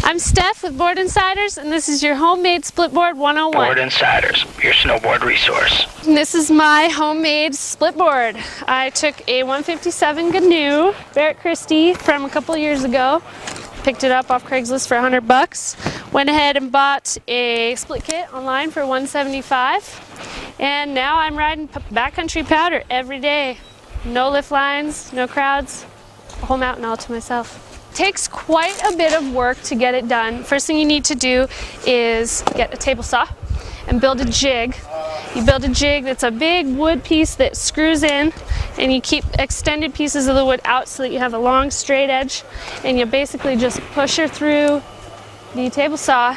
I'm Steph with Board Insiders, and this is your homemade splitboard 101. Board Insiders, your snowboard resource. And this is my homemade splitboard. I took a 157 GNU Barrett Christie from a couple years ago. Picked it up off Craigslist for $100. Went ahead and bought a split kit online for $175. And now I'm riding backcountry powder every day. No lift lines, no crowds, a whole mountain all to myself. Takes quite a bit of work to get it done. First thing you need to do is get a table saw and build a jig. You build a jig that's a big wood piece that screws in, and you keep extended pieces of the wood out so that you have a long straight edge, and you basically just push her through the table saw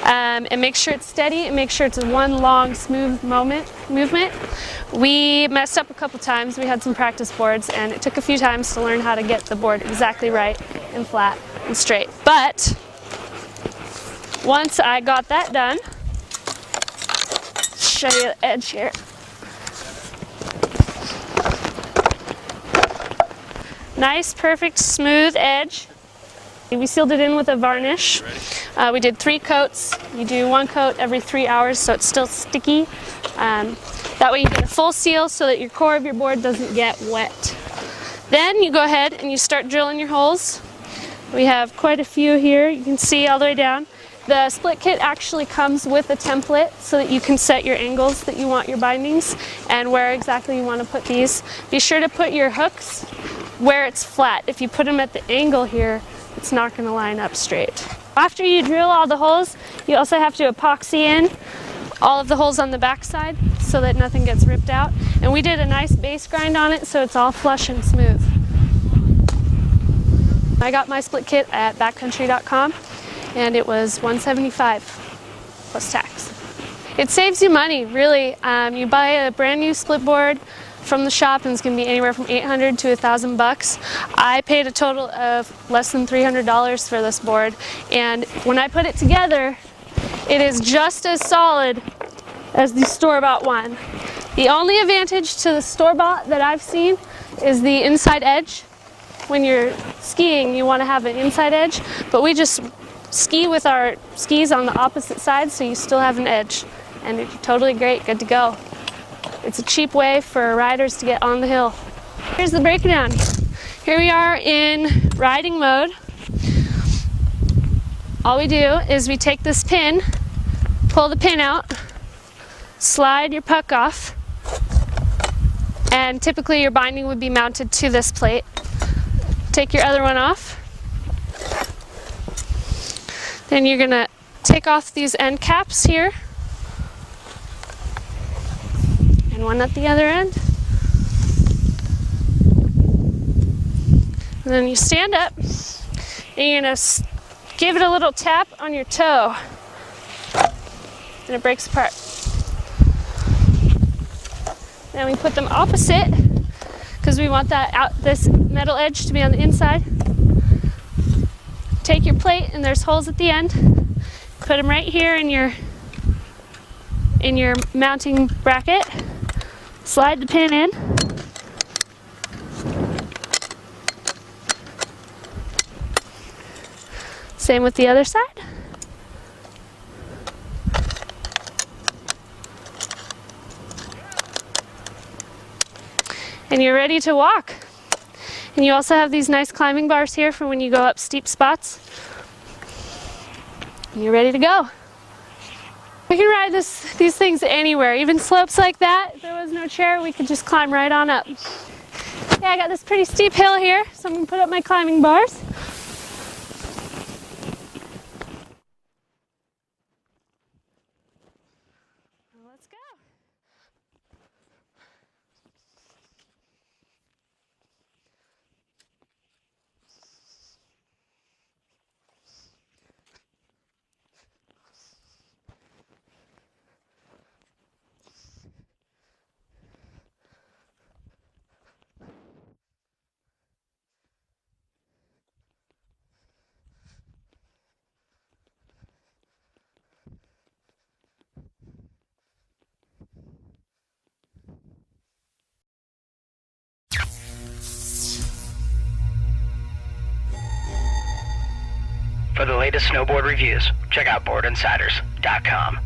and make sure it's steady and make sure it's one long smooth movement. We messed up a couple times. We had some practice boards and it took a few times to learn how to get the board exactly right and flat and straight. But once I got that done, show you the edge here. Nice, perfect, smooth edge. We sealed it in with a varnish. We did 3 coats. You do 1 coat every 3 hours so it's still sticky. That way you get a full seal so that your core of your board doesn't get wet. Then you go ahead and you start drilling your holes. We have quite a few here. You can see all the way down. The split kit actually comes with a template so that you can set your angles that you want your bindings and where exactly you want to put these. Be sure to put your hooks where it's flat. If you put them at the angle here, it's not going to line up straight. After you drill all the holes, you also have to epoxy in all of the holes on the back side so that nothing gets ripped out. And we did a nice base grind on it so it's all flush and smooth. I got my split kit at backcountry.com and it was $175 plus tax. It saves you money, really. You buy a brand new split board from the shop and it's going to be anywhere from $800 to $1,000. I paid a total of less than $300 for this board, and when I put it together, it is just as solid as the store-bought one. The only advantage to the store-bought that I've seen is the inside edge. When you're skiing, you want to have an inside edge, but we just ski with our skis on the opposite side, so you still have an edge, and it's totally great, good to go. It's a cheap way for riders to get on the hill. Here's the breakdown. Here we are in riding mode. All we do is we take this pin, pull the pin out, slide your puck off, and typically your binding would be mounted to this plate. Take your other one off. Then you're gonna take off these end caps here, and one at the other end. And then you stand up and you're gonna give it a little tap on your toe and it breaks apart. Then we put them opposite because we want this metal edge to be on the inside. Take your plate and there's holes at the end. Put them right here in your mounting bracket. Slide the pin in. Same with the other side. And you're ready to walk. And you also have these nice climbing bars here for when you go up steep spots. And you're ready to go. We can ride these things anywhere, even slopes like that. If there was no chair, we could just climb right on up. Yeah, I got this pretty steep hill here, so I'm gonna put up my climbing bars. Let's go. For the latest snowboard reviews, check out boardinsiders.com.